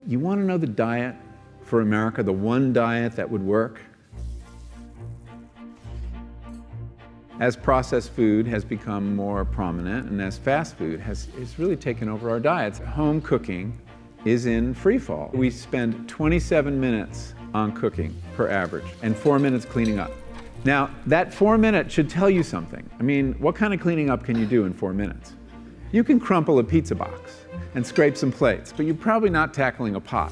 You want to know the diet for America, the one diet that would work? As processed food has become more prominent and as fast food has really taken over our diets, home cooking is in free fall. We spend 27 minutes on cooking per average and 4 minutes cleaning up. Now, that 4 minutes should tell you something. I mean, what kind of cleaning up can you do in 4 minutes? You can crumple a pizza box and scrape some plates, but you're probably not tackling a pot.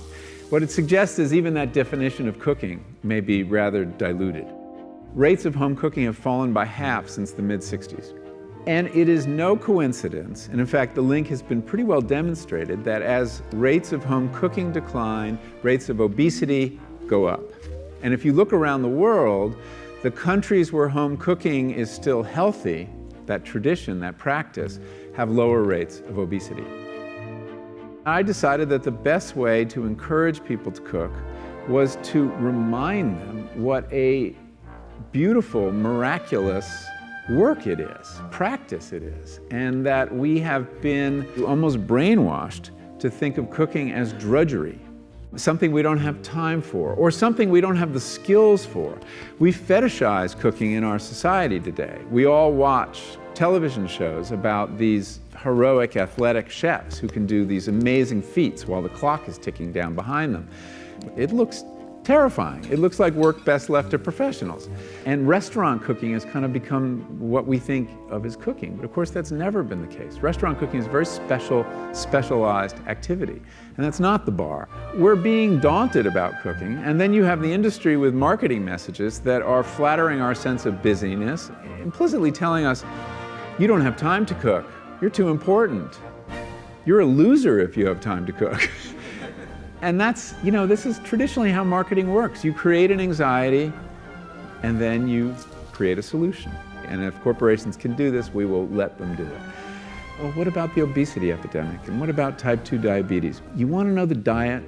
What it suggests is even that definition of cooking may be rather diluted. Rates of home cooking have fallen by half since the mid-60s. And it is no coincidence, and in fact the link has been pretty well demonstrated, that as rates of home cooking decline, rates of obesity go up. And if you look around the world, the countries where home cooking is still healthy, that tradition, that practice, have lower rates of obesity. I decided that the best way to encourage people to cook was to remind them what a beautiful, miraculous work it is, practice it is, and that we have been almost brainwashed to think of cooking as drudgery, something we don't have time for, or something we don't have the skills for. We fetishize cooking in our society today. We all watch television shows about these heroic athletic chefs who can do these amazing feats while the clock is ticking down behind them. It looks terrifying. It looks like work best left to professionals. And restaurant cooking has kind of become what we think of as cooking. But of course, that's never been the case. Restaurant cooking is a very specialized activity. And that's not the bar. We're being daunted about cooking. And then you have the industry with marketing messages that are flattering our sense of busyness, implicitly telling us, you don't have time to cook. You're too important. You're a loser if you have time to cook. And that's, this is traditionally how marketing works. You create an anxiety, and then you create a solution. And if corporations can do this, we will let them do it. Well, what about the obesity epidemic? And what about type 2 diabetes? You want to know the diet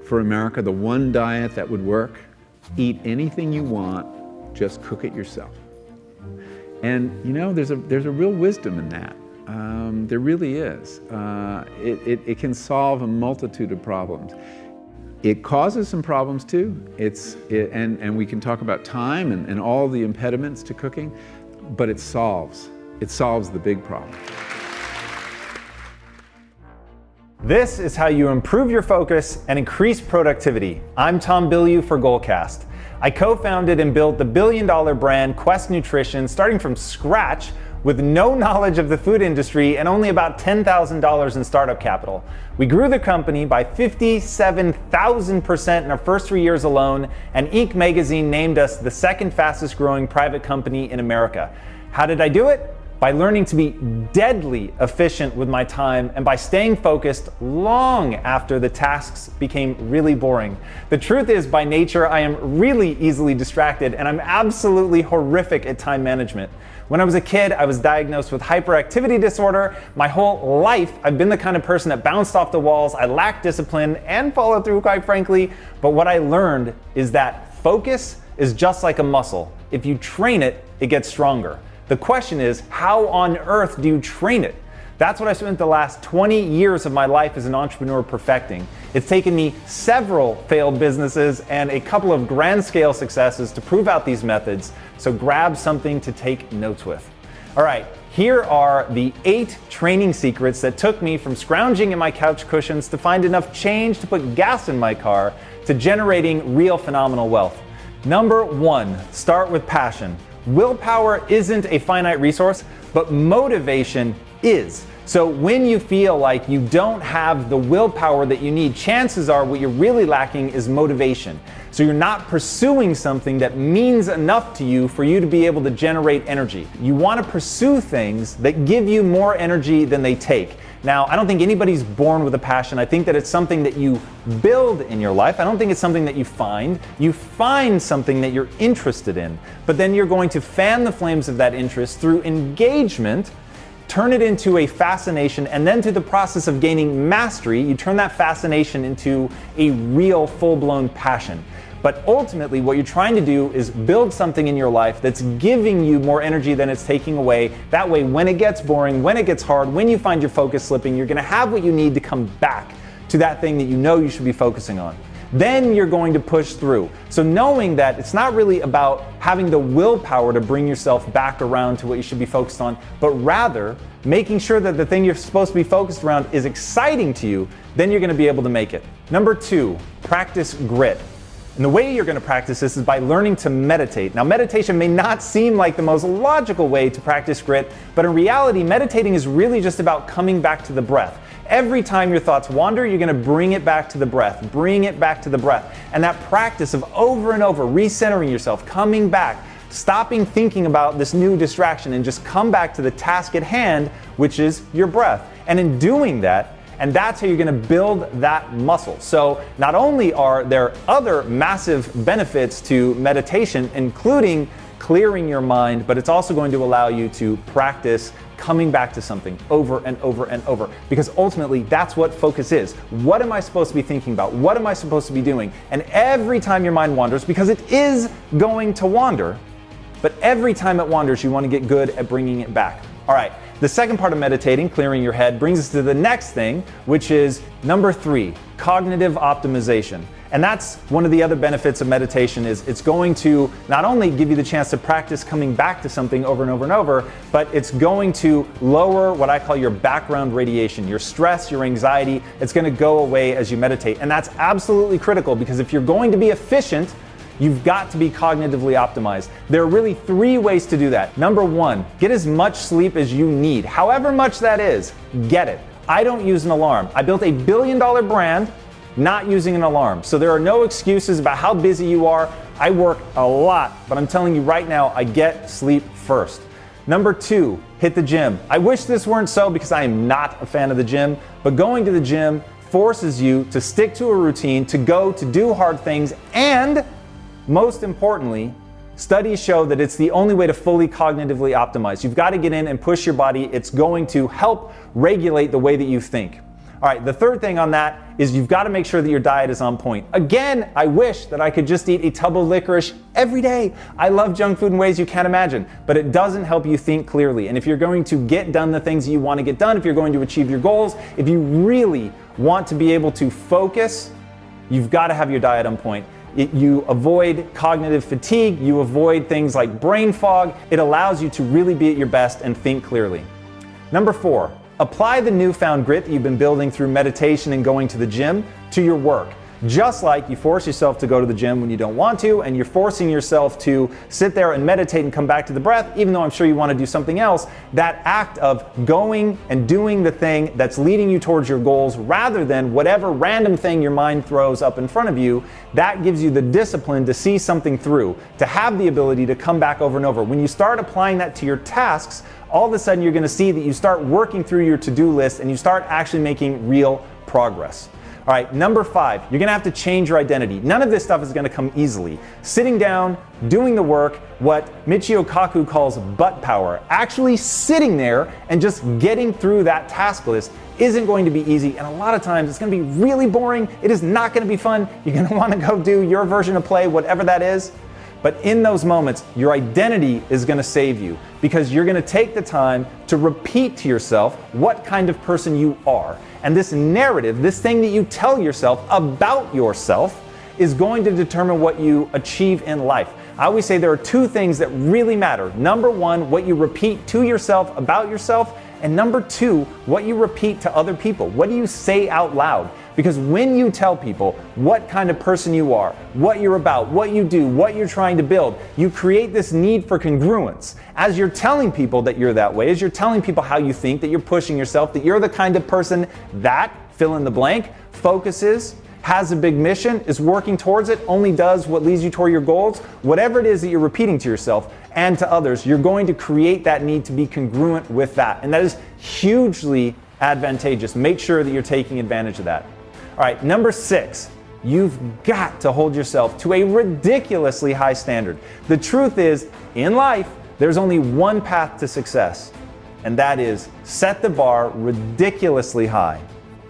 for America, the one diet that would work? Eat anything you want, just cook it yourself. And there's a real wisdom in that. There really is. It can solve a multitude of problems. It causes some problems too. And we can talk about time and all the impediments to cooking, but it solves the big problem. This is how you improve your focus and increase productivity. I'm Tom Bilyeu for Goalcast. I co-founded and built the billion-dollar brand Quest Nutrition starting from scratch with no knowledge of the food industry and only about $10,000 in startup capital. We grew the company by 57,000% in our first 3 years alone, and Inc. magazine named us the second fastest growing private company in America. How did I do it? By learning to be deadly efficient with my time and by staying focused long after the tasks became really boring. The truth is, by nature, I am really easily distracted and I'm absolutely horrific at time management. When I was a kid, I was diagnosed with hyperactivity disorder. My whole life, I've been the kind of person that bounced off the walls. I lack discipline and follow through, quite frankly. But what I learned is that focus is just like a muscle. If you train it, it gets stronger. The question is, how on earth do you train it? That's what I spent the last 20 years of my life as an entrepreneur perfecting. It's taken me several failed businesses and a couple of grand scale successes to prove out these methods, so grab something to take notes with. All right, here are the 8 training secrets that took me from scrounging in my couch cushions to find enough change to put gas in my car to generating real phenomenal wealth. Number 1, start with passion. Willpower isn't a finite resource, but motivation is. So when you feel like you don't have the willpower that you need, chances are what you're really lacking is motivation. So you're not pursuing something that means enough to you for you to be able to generate energy. You want to pursue things that give you more energy than they take. Now, I don't think anybody's born with a passion. I think that it's something that you build in your life. I don't think it's something that you find. You find something that you're interested in, but then you're going to fan the flames of that interest through engagement, turn it into a fascination, and then through the process of gaining mastery, you turn that fascination into a real full-blown passion. But ultimately, what you're trying to do is build something in your life that's giving you more energy than it's taking away. That way, when it gets boring, when it gets hard, when you find your focus slipping, you're gonna have what you need to come back to that thing that you know you should be focusing on. Then you're going to push through. So knowing that it's not really about having the willpower to bring yourself back around to what you should be focused on, but rather making sure that the thing you're supposed to be focused around is exciting to you, then you're going to be able to make it. Number 2, practice grit. And the way you're going to practice this is by learning to meditate. Now, meditation may not seem like the most logical way to practice grit, but in reality, meditating is really just about coming back to the breath. Every time your thoughts wander, you're going to bring it back to the breath, bring it back to the breath. And that practice of over and over recentering yourself, coming back, stopping thinking about this new distraction and just come back to the task at hand, which is your breath. And in doing that, and that's how you're going to build that muscle. So not only are there other massive benefits to meditation, including clearing your mind, but it's also going to allow you to practice coming back to something over and over and over. Because ultimately, that's what focus is. What am I supposed to be thinking about? What am I supposed to be doing? And every time your mind wanders, because it is going to wander, but every time it wanders, you want to get good at bringing it back. All right, the second part of meditating, clearing your head, brings us to the next thing, which is number 3, cognitive optimization. And that's one of the other benefits of meditation is it's going to not only give you the chance to practice coming back to something over and over and over, but it's going to lower what I call your background radiation, your stress, your anxiety. It's going to go away as you meditate. And that's absolutely critical because if you're going to be efficient, you've got to be cognitively optimized. There are really 3 ways to do that. Number 1, get as much sleep as you need. However much that is, get it. I don't use an alarm. I built a $1 billion brand not using an alarm. So there are no excuses about how busy you are. I work a lot, but I'm telling you right now, I get sleep first. Number 2, hit the gym. I wish this weren't so because I am not a fan of the gym, but going to the gym forces you to stick to a routine, to go, to do hard things, and most importantly, studies show that it's the only way to fully cognitively optimize. You've got to get in and push your body. It's going to help regulate the way that you think. All right, the third thing on that is you've got to make sure that your diet is on point. Again, I wish that I could just eat a tub of licorice every day. I love junk food in ways you can't imagine, but it doesn't help you think clearly. And if you're going to get done the things that you want to get done, if you're going to achieve your goals, if you really want to be able to focus, you've got to have your diet on point. You avoid cognitive fatigue, you avoid things like brain fog. It allows you to really be at your best and think clearly. Number 4, apply the newfound grit that you've been building through meditation and going to the gym to your work. Just like you force yourself to go to the gym when you don't want to, and you're forcing yourself to sit there and meditate and come back to the breath, even though I'm sure you want to do something else, that act of going and doing the thing that's leading you towards your goals rather than whatever random thing your mind throws up in front of you, that gives you the discipline to see something through, to have the ability to come back over and over. When you start applying that to your tasks, all of a sudden you're going to see that you start working through your to-do list and you start actually making real progress. All right, number 5, you're going to have to change your identity. None of this stuff is going to come easily. Sitting down, doing the work, what Michio Kaku calls butt power, actually sitting there and just getting through that task list isn't going to be easy, and a lot of times it's going to be really boring. It is not going to be fun. You're going to want to go do your version of play, whatever that is. But in those moments, your identity is going to save you because you're going to take the time to repeat to yourself what kind of person you are. And this narrative, this thing that you tell yourself about yourself, is going to determine what you achieve in life. I always say there are 2 things that really matter. Number 1, what you repeat to yourself about yourself. And number 2, what you repeat to other people. What do you say out loud? Because when you tell people what kind of person you are, what you're about, what you do, what you're trying to build, you create this need for congruence. As you're telling people that you're that way, as you're telling people how you think, that you're pushing yourself, that you're the kind of person that, fill in the blank, focuses, has a big mission, is working towards it, only does what leads you toward your goals, whatever it is that you're repeating to yourself and to others, you're going to create that need to be congruent with that. And that is hugely advantageous. Make sure that you're taking advantage of that. All right, number 6, you've got to hold yourself to a ridiculously high standard. The truth is, in life, there's only one path to success, and that is set the bar ridiculously high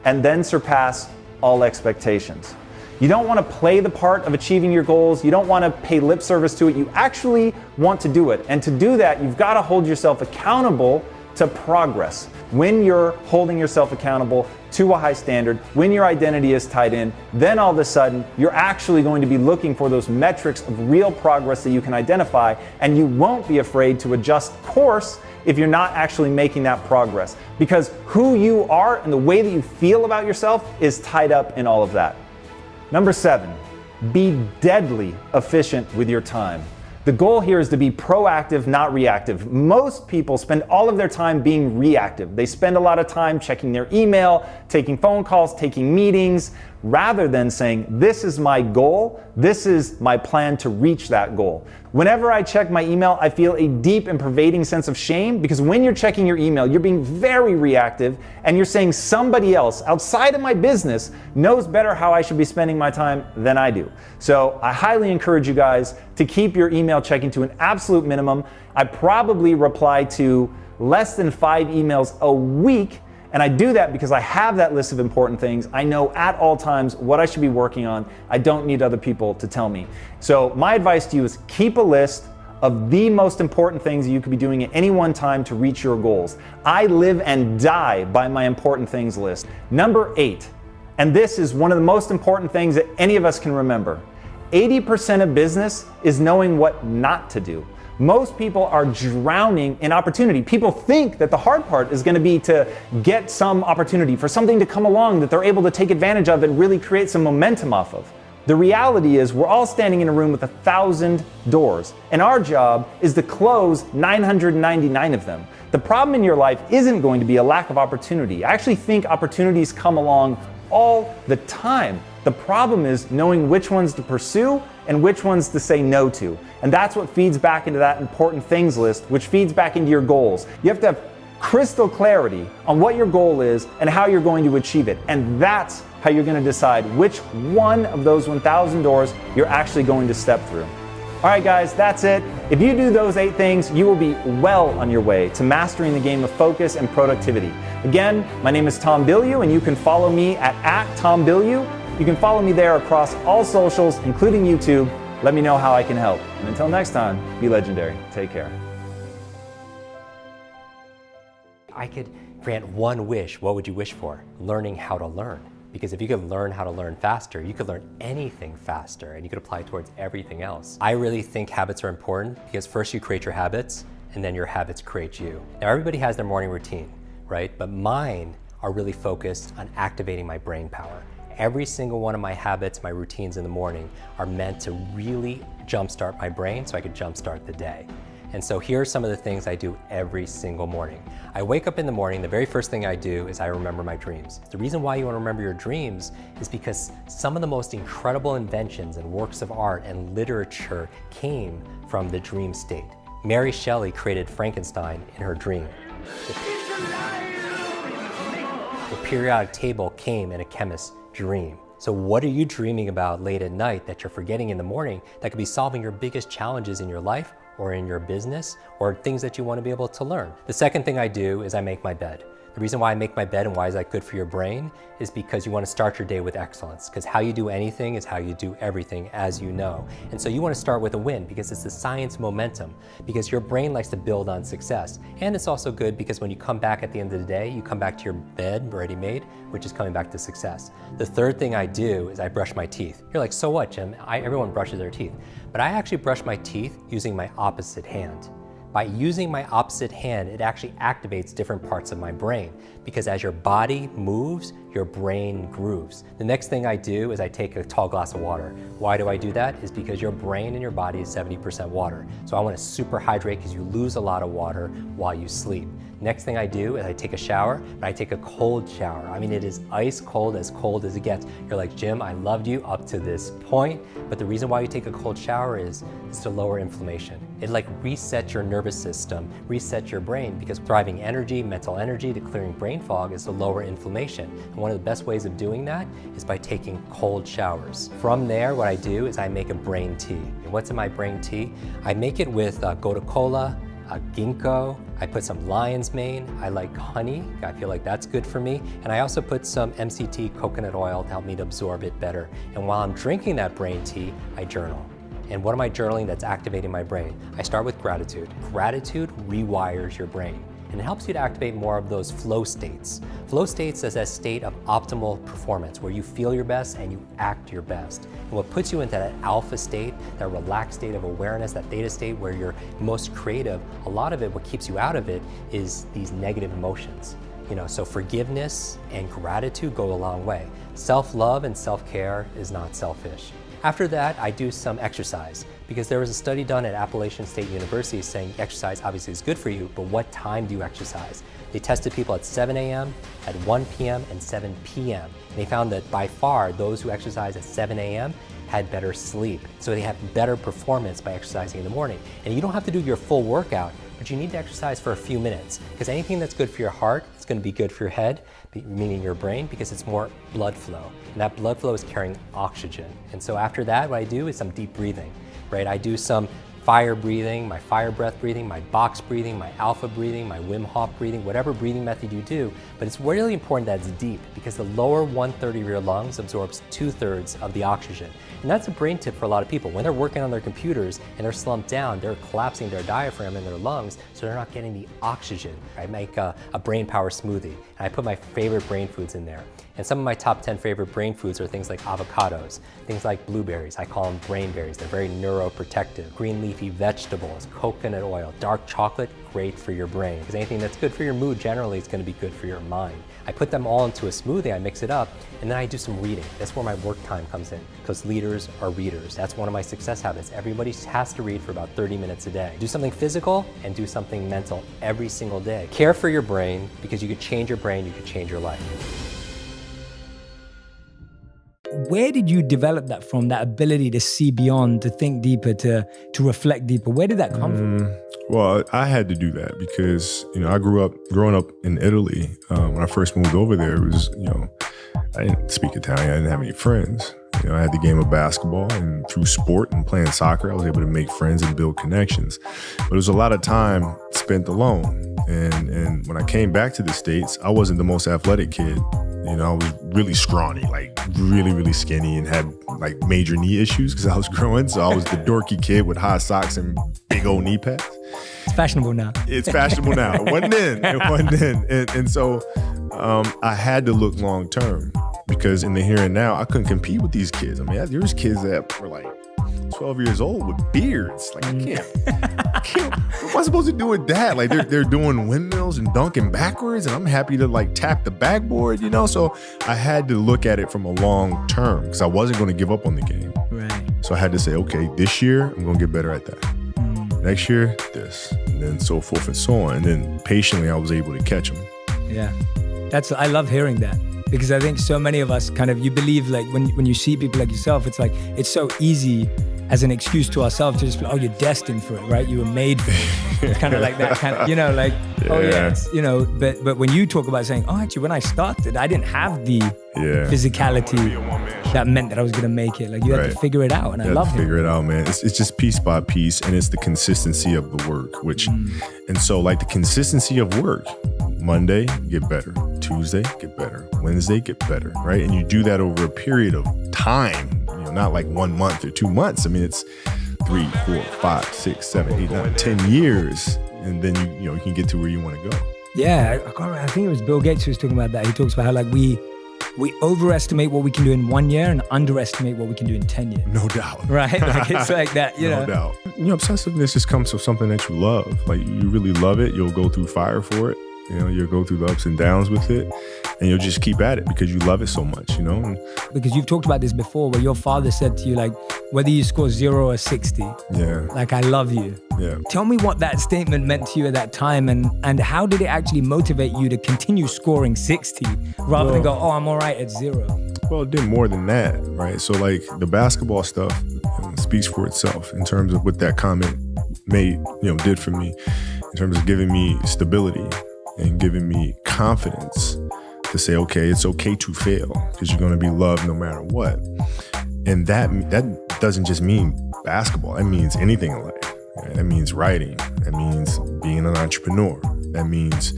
and then surpass all expectations. You don't want to play the part of achieving your goals. You don't want to pay lip service to it. You actually want to do it. And to do that, you've got to hold yourself accountable to progress. When you're holding yourself accountable to a high standard, when your identity is tied in, then all of a sudden you're actually going to be looking for those metrics of real progress that you can identify, and you won't be afraid to adjust course if you're not actually making that progress. Because who you are and the way that you feel about yourself is tied up in all of that. Number 7, be deadly efficient with your time. The goal here is to be proactive, not reactive. Most people spend all of their time being reactive. They spend a lot of time checking their email, taking phone calls, taking meetings, rather than saying, this is my goal, this is my plan to reach that goal. Whenever I check my email, I feel a deep and pervading sense of shame, because when you're checking your email, you're being very reactive and you're saying somebody else outside of my business knows better how I should be spending my time than I do. So I highly encourage you guys to keep your email checking to an absolute minimum. I probably reply to less than 5 emails a week. And I do that because I have that list of important things. I know at all times what I should be working on. I don't need other people to tell me. So my advice to you is keep a list of the most important things you could be doing at any one time to reach your goals. I live and die by my important things list. Number 8, and this is one of the most important things that any of us can remember. 80% of business is knowing what not to do. Most people are drowning in opportunity. People think that the hard part is going to be to get some opportunity, for something to come along that they're able to take advantage of and really create some momentum off of. The reality is we're all standing in a room with 1,000 doors, and our job is to close 999 of them. The problem in your life isn't going to be a lack of opportunity. I actually think opportunities come along all the time. The problem is knowing which ones to pursue and which ones to say no to. And that's what feeds back into that important things list, which feeds back into your goals. You have to have crystal clarity on what your goal is and how you're going to achieve it. And that's how you're going to decide which one of those 1,000 doors you're actually going to step through. All right, guys, that's it. If you do those 8 things, you will be well on your way to mastering the game of focus and productivity. Again, my name is Tom Bilyeu, and you can follow me at Tom Bilyeu. You can follow me there across all socials, including YouTube. Let me know how I can help. And until next time, be legendary. Take care. I could grant one wish. What would you wish for? Learning how to learn. Because if you could learn how to learn faster, you could learn anything faster, and you could apply it towards everything else. I really think habits are important, because first you create your habits, and then your habits create you. Now everybody has their morning routine, right? But mine are really focused on activating my brain power. Every single one of my habits, my routines in the morning are meant to really jumpstart my brain so I could jumpstart the day. And so here are some of the things I do every single morning. I wake up in the morning, the very first thing I do is I remember my dreams. The reason why you want to remember your dreams is because some of the most incredible inventions and works of art and literature came from the dream state. Mary Shelley created Frankenstein in her dream. The periodic table came in a chemist's dream. So what are you dreaming about late at night that you're forgetting in the morning that could be solving your biggest challenges in your life or in your business or things that you want to be able to learn? The second thing I do is I make my bed. The reason why I make my bed and why is that good for your brain is because you want to start your day with excellence, because how you do anything is how you do everything, as you know. And so you want to start with a win because it's the science momentum, because your brain likes to build on success. And it's also good because when you come back at the end of the day, you come back to your bed ready made, which is coming back to success. The third thing I do is I brush my teeth. You're like, so what, Jim? Everyone brushes their teeth. But I actually brush my teeth using my opposite hand. By using my opposite hand, it actually activates different parts of my brain, because as your body moves, your brain grooves. The next thing I do is I take a tall glass of water. Why do I do that? Is because your brain and your body is 70% water. So I want to super hydrate because you lose a lot of water while you sleep. Next thing I do is I take a shower, but I take a cold shower. I mean, it is ice cold as it gets. You're like, Jim, I loved you up to this point, but the reason why you take a cold shower is to lower inflammation. It like resets your nervous system, resets your brain, because driving energy, mental energy to clearing brain fog is to lower inflammation. And one of the best ways of doing that is by taking cold showers. From there, what I do is I make a brain tea. And what's in my brain tea? I make it with Goalcast, ginkgo, I put some lion's mane, I like honey, I feel like that's good for me, and I also put some MCT coconut oil to help me to absorb it better. And while I'm drinking that brain tea, I journal. And what am I journaling that's activating my brain? I start with gratitude. Gratitude rewires your brain. and it helps you to activate more of those flow states. Flow states is a state of optimal performance where you feel your best and you act your best. And what puts you into that alpha state, that relaxed state of awareness, that theta state where you're most creative, a lot of it, what keeps you out of it is these negative emotions. So forgiveness and gratitude go a long way. Self-love and self-care is not selfish. After that, I do some exercise because there was a study done at Appalachian State University saying exercise obviously is good for you, but what time do you exercise? They tested people at 7 a.m., at 1 p.m., and 7 p.m. And they found that by far, those who exercise at 7 a.m. had better sleep. So they have better performance by exercising in the morning. And you don't have to do your full workout, but you need to exercise for a few minutes because anything that's good for your heart is going to be good for your head, meaning your brain, because it's more blood flow. And that blood flow is carrying oxygen. And so after that, what I do is some deep breathing, right? I do some fire breathing, my fire breath breathing, my box breathing, my alpha breathing, my Wim Hof breathing, whatever breathing method you do. But it's really important that it's deep because the lower 1/3 of your lungs absorbs 2/3 of the oxygen. And that's a brain tip for a lot of people. When they're working on their computers and they're slumped down, they're collapsing their diaphragm in their lungs, so they're not getting the oxygen. I make a brain power smoothie, and I put my favorite brain foods in there. And some of my top 10 favorite brain foods are things like avocados, things like blueberries. I call them brain berries. They're very neuroprotective. Green leafy vegetables, coconut oil, dark chocolate, great for your brain. Because anything that's good for your mood generally is going to be good for your mind. I put them all into a smoothie, I mix it up, and then I do some reading. That's where my work time comes in, because leaders are readers. That's one of my success habits. Everybody has to read for about 30 minutes a day. Do something physical and do something mental every single day. Care for your brain, because you could change your brain, you could change your life. Where did you develop that from, that ability to see beyond, to think deeper, to reflect deeper? Where did that come from? Well, I had to do that because, I growing up in Italy. When I first moved over there, it was, I didn't speak Italian. I didn't have any friends. I had the game of basketball, and through sport and playing soccer, I was able to make friends and build connections. But it was a lot of time spent alone. And when I came back to the States, I wasn't the most athletic kid. I was really scrawny, like really, really skinny, and had like major knee issues because I was growing. So I was the dorky kid with high socks and big old knee pads. It's fashionable now. It's fashionable now. It wasn't then. It wasn't then. And so I had to look long term because in the here and now, I couldn't compete with these kids. I mean, there's kids that were like 12 years old with beards. Like, I can't. What am I supposed to do with that? Like, they're doing windmills and dunking backwards, and I'm happy to like tap the backboard, So I had to look at it from a long term because I wasn't going to give up on the game. Right. So I had to say, okay, this year I'm going to get better at that. Next year, this, and then so forth and so on. And then patiently, I was able to catch them. Yeah, I love hearing that. Because I think so many of us you believe like when you see people like yourself, it's like, it's so easy as an excuse to ourselves to just be, oh, you're destined for it, right? You were made for it. It's kind of like that kind of, oh yeah, but when you talk about saying, oh, actually, when I started, I didn't have the physicality that meant that I was going to make it. Like you had to figure it out, and I love it. Figure it out, man. It's just piece by piece, and it's the consistency of the work, and so like the consistency of work, Monday, get better. Tuesday, get better. Wednesday, get better, right? And you do that over a period of time, not like 1 month or 2 months. I mean, it's 3, 4, 5, 6, 7, 8, 9, 10 years. And then you can get to where you want to go. Yeah, I think it was Bill Gates who was talking about that. He talks about how like we overestimate what we can do in 1 year and underestimate what we can do in 10 years. No doubt. Right? Like it's like that, No doubt. Obsessiveness just comes from something that you love. Like you really love it. You'll go through fire for it. You'll go through the ups and downs with it, and you'll just keep at it because you love it so much, Because you've talked about this before, where your father said to you, like, whether you score 0 or 60, like, I love you. Yeah. Tell me what that statement meant to you at that time, and how did it actually motivate you to continue scoring 60 rather than go, oh, I'm all right at 0? Well, it did more than that, right? So, like, the basketball stuff speaks for itself in terms of what that comment did for me, in terms of giving me stability and giving me confidence to say, okay, it's okay to fail because you're going to be loved no matter what. And that doesn't just mean basketball. That means anything in life. That means writing. That means being an entrepreneur. That means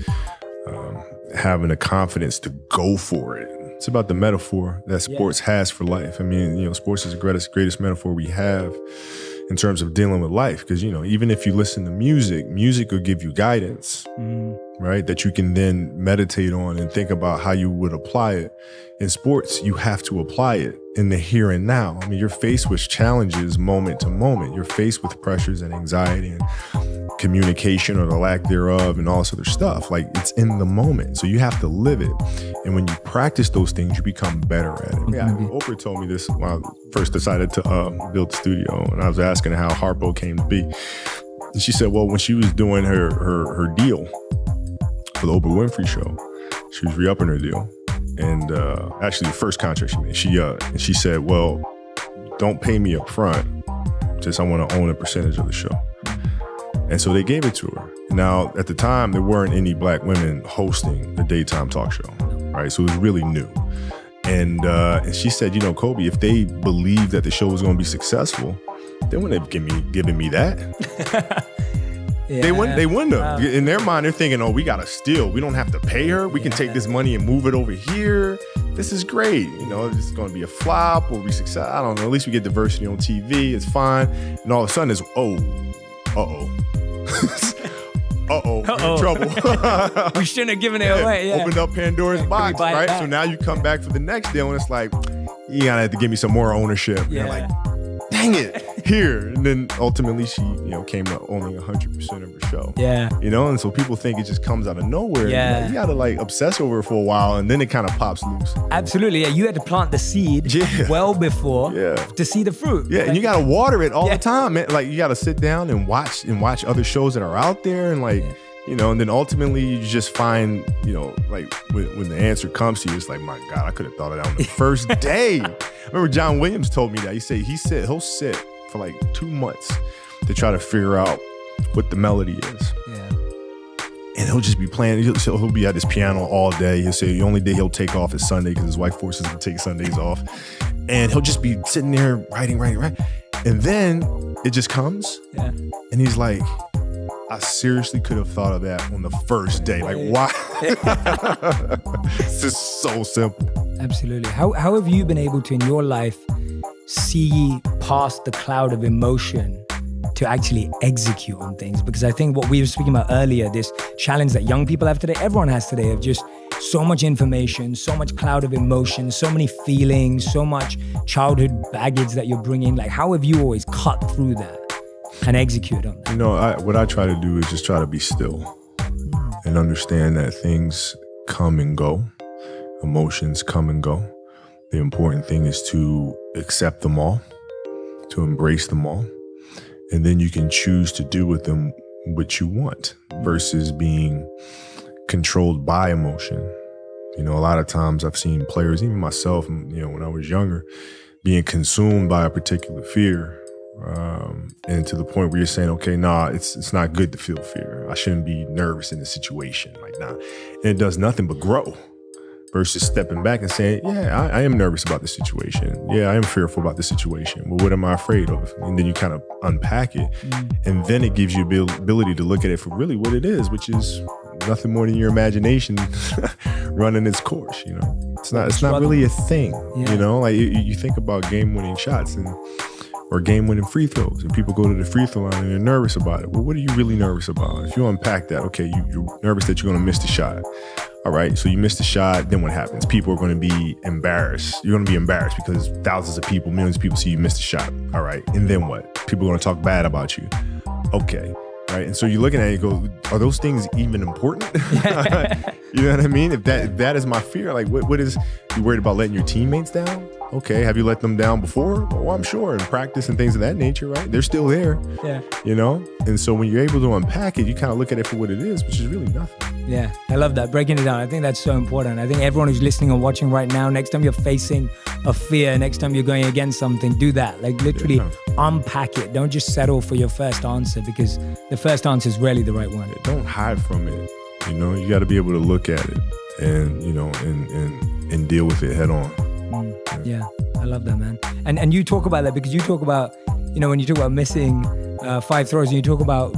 having the confidence to go for it. It's about the metaphor that sports has for life. I mean, sports is the greatest metaphor we have in terms of dealing with life. Because, even if you listen to music will give you guidance. right? That you can then meditate on and think about how you would apply it. In sports, you have to apply it in the here and now. I mean, you're faced with challenges moment to moment. You're faced with pressures and anxiety and communication or the lack thereof and all this other stuff. Like, it's in the moment. So you have to live it. And when you practice those things, you become better at it. Yeah, Oprah told me this when I first decided to build the studio, and I was asking how Harpo came to be. And she said, well, when she was doing her deal for the Oprah Winfrey Show, she was re-upping her deal. And actually the first contract she made, she said, well, don't pay me up front. Just I want to own a percentage of the show. And so they gave it to her. Now, at the time, there weren't any black women hosting a daytime talk show, right? So it was really new. And she said, you know, Kobe, if they believed that the show was going to be successful, they wouldn't have given me that. Yeah. They wouldn't have. Wow. In their mind, they're thinking, oh, we got to steal. We don't have to pay her. We can take this money and move it over here. This is great. You know, it's going to be a flop or be successful. I don't know. At least we get diversity on TV. It's fine. And all of a sudden it's, we're in trouble. We shouldn't have given it away. Yeah. Opened up Pandora's box, buy it right? back? So now you come back for the next deal and it's like, you gotta have to give me some more ownership. And Yeah. you're like, dang it, here. And then ultimately she, came to owning 100% of her show. Yeah. And so people think it just comes out of nowhere. Yeah. You gotta obsess over it for a while and then it kind of pops loose. Absolutely. Yeah. You had to plant the seed well before to see the fruit. Yeah, and you gotta water it all the time, man. Like, you gotta sit down and watch other shows that are out there and and then ultimately you just find, when the answer comes to you, it's like, my God, I could have thought of that on the first day. I remember John Williams told me that. He'll sit for 2 months to try to figure out what the melody is. Yeah. And he'll just be playing. He'll be at his piano all day. He'll say the only day he'll take off is Sunday because his wife forces him to take Sundays off. And he'll just be sitting there writing. And then it just comes. Yeah. And he's like, I seriously could have thought of that on the first day. Like, why? It's just so simple. Absolutely. How have you been able to, in your life, see past the cloud of emotion to actually execute on things? Because I think what we were speaking about earlier, this challenge that young people have today, everyone has today, of just so much information, so much cloud of emotion, so many feelings, so much childhood baggage that you're bringing. Like, how have you always cut through that and execute on that? What I try to do is just try to be still and understand that things come and go. Emotions come and go. The important thing is to accept them all, to embrace them all, and then you can choose to do with them what you want versus being controlled by emotion. A lot of times I've seen players, even myself, when I was younger, being consumed by a particular fear. And to the point where you're saying, okay, it's not good to feel fear. I shouldn't be nervous in this situation. And it does nothing but grow. Versus stepping back and saying, yeah, I am nervous about this situation. Yeah, I am fearful about this situation. Well, what am I afraid of? And then you kind of unpack it. And then it gives you the ability to look at it for really what it is, which is nothing more than your imagination running its course. It's not really a thing. Yeah. You think about game-winning shots or game-winning free throws, and people go to the free throw line and they're nervous about it. Well, what are you really nervous about? If you unpack that, okay, you're nervous that you're going to miss the shot. All right, so you missed the shot, then what happens? People are going to be embarrassed. You're going to be embarrassed because thousands of people, millions of people see you miss the shot. All right, and then what? People are going to talk bad about you. Okay, right? And so you're looking at it and go, are those things even important? You know what I mean? If that is my fear, what is, you worried about letting your teammates down? Okay, have you let them down before? Oh, I'm sure, in practice and things of that nature, right? They're still there. Yeah. And so when you're able to unpack it, you kind of look at it for what it is, which is really nothing. Yeah, I love that. Breaking it down. I think that's so important. I think everyone who's listening or watching right now, next time you're facing a fear, next time you're going against something, do that. Literally unpack it. Don't just settle for your first answer, because the first answer is rarely the right one. Don't hide from it. You got to be able to look at it and, and deal with it head on. Yeah, I love that, man. And you talk about that because you talk about, when you talk about missing 5 throws and you talk about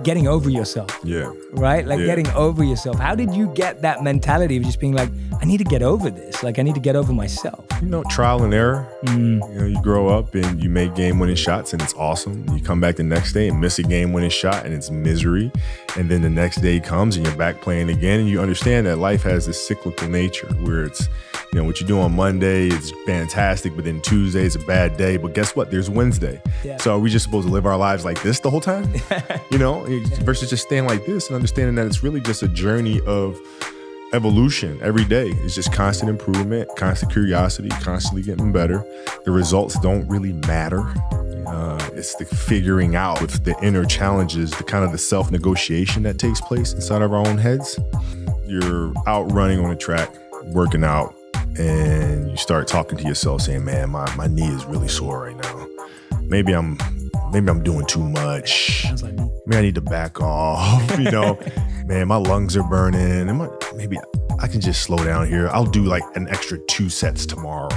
getting over yourself. Yeah. Right? Like Yeah. getting over yourself. How did you get that mentality of just being like, I need to get over this. Like I need to get over myself. Trial and error. You grow up and you make game-winning shots and it's awesome. You come back the next day and miss a game-winning shot and it's misery. And then the next day comes and you're back playing again. And you understand that life has this cyclical nature where it's, what you do on Monday is fantastic, but then Tuesday is a bad day. But guess what? There's Wednesday. Yeah. So are we just supposed to live our lives like this the whole time? Versus just staying like this and understanding that it's really just a journey of evolution every day. It's just constant improvement, constant curiosity, constantly getting better. The results don't really matter. It's the figuring out with the inner challenges, the kind of the self-negotiation that takes place inside of our own heads. You're out running on a track, working out, and you start talking to yourself saying, man, my knee is really sore right now. Maybe I'm doing too much. Sounds like me. Maybe I need to back off, Man, my lungs are burning. Maybe I can just slow down here. I'll do like an extra 2 sets tomorrow.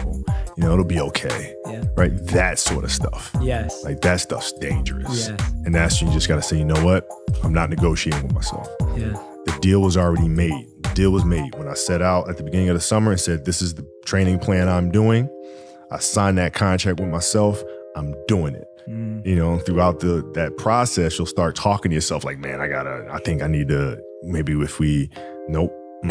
It'll be okay. Yeah. Right? That sort of stuff. Yes. Like that stuff's dangerous. Yes. And that's when you just got to say, you know what? I'm not negotiating with myself. Yeah. The deal was already made. The deal was made when I set out at the beginning of the summer and said, this is the training plan I'm doing. I signed that contract with myself. I'm doing it. Throughout that process, you'll start talking to yourself like, man, I think I need to, maybe if we, nope. No,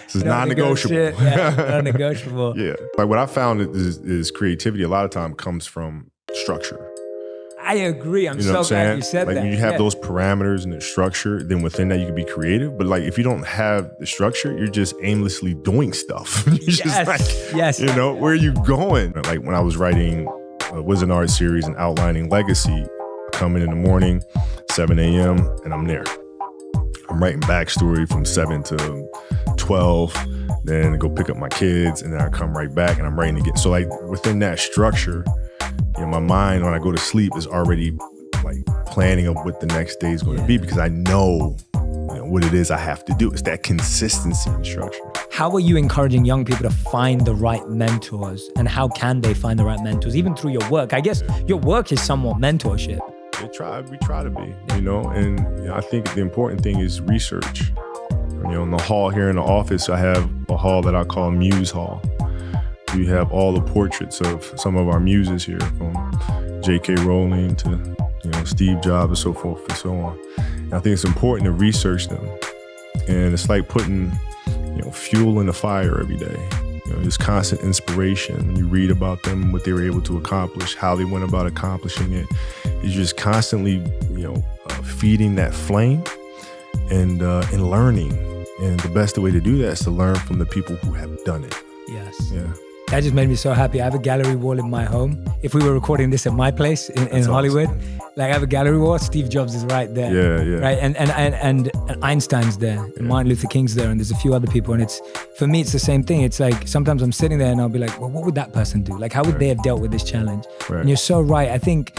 this is non-negotiable. Yeah, non-negotiable. Yeah. Like what I found is creativity a lot of time comes from structure. I agree. I'm You know so what I'm glad saying? you said like that. when you have Yeah. those parameters and the structure, then within that you can be creative. But like if you don't have the structure, you're just aimlessly doing stuff. You're just Yes. where are you going? Like when I was writing a Wizard Art series and outlining Legacy, I come in the morning, 7 a.m., and I'm there. I'm writing backstory from 7 to 12, then go pick up my kids, and then I come right back and I'm writing again. So like within that structure, my mind when I go to sleep is already like planning of what the next day is going to be because I know, what it is I have to do. It's that consistency and structure. How are you encouraging young people to find the right mentors, and how can they find the right mentors, even through your work? I guess your work is somewhat mentorship. We try to be, and I think the important thing is research. In the hall here in the office, I have a hall that I call Muse Hall. We have all the portraits of some of our muses here, from J.K. Rowling to Steve Jobs and so forth and so on. And I think it's important to research them, and it's like putting fuel in the fire every day. This constant inspiration. When you read about them, what they were able to accomplish, how they went about accomplishing it, you're just constantly, feeding that flame and learning. And the best way to do that is to learn from the people who have done it. Yes. Yeah. That just made me so happy. I have a gallery wall in my home. If we were recording this at my place in Hollywood, like I have a gallery wall, Steve Jobs is right there. Yeah. Right, and Einstein's there, and Martin Luther King's there, and there's a few other people. And for me, it's the same thing. It's like sometimes I'm sitting there and I'll be like, well, what would that person do? Like, how would they have dealt with this challenge? Right. And you're so right. I think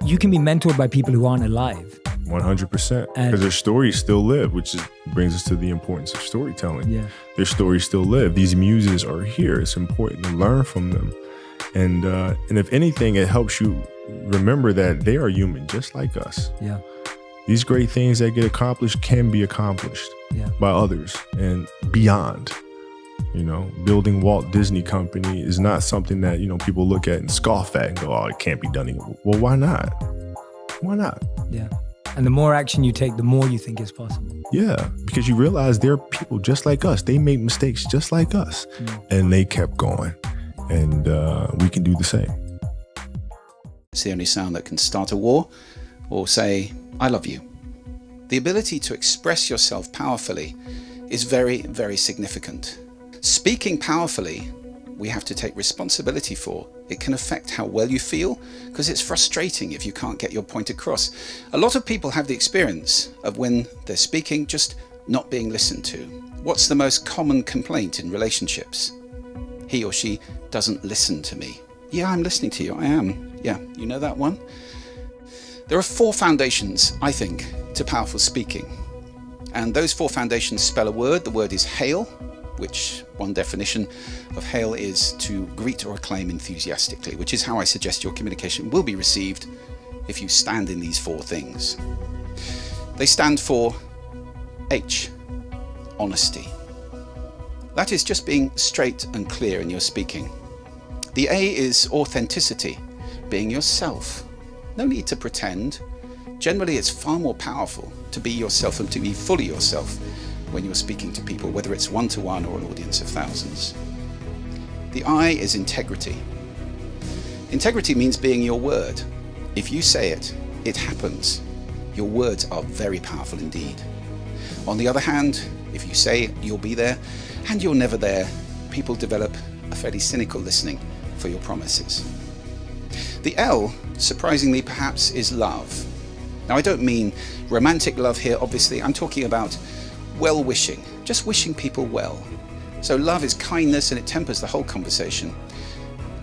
you can be mentored by people who aren't alive. 100%, because their stories still live, which brings us to the importance of storytelling. Yeah. Their stories still live. These muses are here. It's important to learn from them. And if anything, it helps you remember that they are human, just like us. Yeah. These great things that get accomplished can be accomplished by others and beyond. Building Walt Disney Company is not something that, people look at and scoff at and go, oh, it can't be done anymore. Well, why not? Why not? Yeah. And the more action you take, the more you think it's possible. Yeah, because you realize they're people just like us. They make mistakes just like us. And they kept going. And we can do the same. It's the only sound that can start a war or say, I love you. The ability to express yourself powerfully is very, very significant. Speaking powerfully, we have to take responsibility for. It can affect how well you feel, because it's frustrating if you can't get your point across. A lot of people have the experience of when they're speaking, just not being listened to. What's the most common complaint in relationships? He or she doesn't listen to me. Yeah, I'm listening to you, I am. Yeah, you know that one? There are 4 foundations, I think, to powerful speaking. And those 4 foundations spell a word. The word is hail, which one definition of hail is to greet or acclaim enthusiastically, which is how I suggest your communication will be received if you stand in these 4 things. They stand for H, honesty. That is just being straight and clear in your speaking. The A is authenticity, being yourself. No need to pretend. Generally, it's far more powerful to be yourself and to be fully yourself when you're speaking to people, whether it's one-to-one or an audience of thousands. The I is integrity. Integrity means being your word. If you say it, it happens. Your words are very powerful indeed. On the other hand, if you say you'll be there and you're never there, people develop a fairly cynical listening for your promises. The L, surprisingly perhaps, is love. Now, I don't mean romantic love here, obviously. I'm talking about well-wishing, just wishing people well. So love is kindness and it tempers the whole conversation.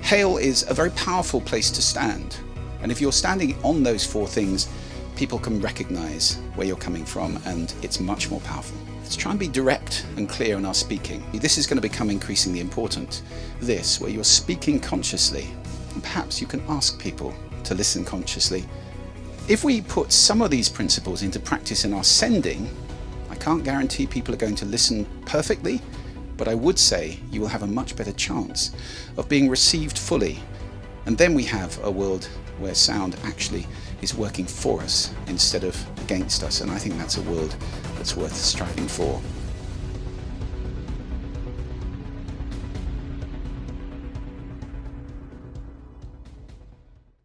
Hail is a very powerful place to stand. And if you're standing on those 4 things, people can recognize where you're coming from, and it's much more powerful. Let's try and be direct and clear in our speaking. This is going to become increasingly important. This, where you're speaking consciously, and perhaps you can ask people to listen consciously. If we put some of these principles into practice in our sending, I can't guarantee people are going to listen perfectly, but I would say you will have a much better chance of being received fully. And then we have a world where sound actually is working for us instead of against us. And I think that's a world that's worth striving for.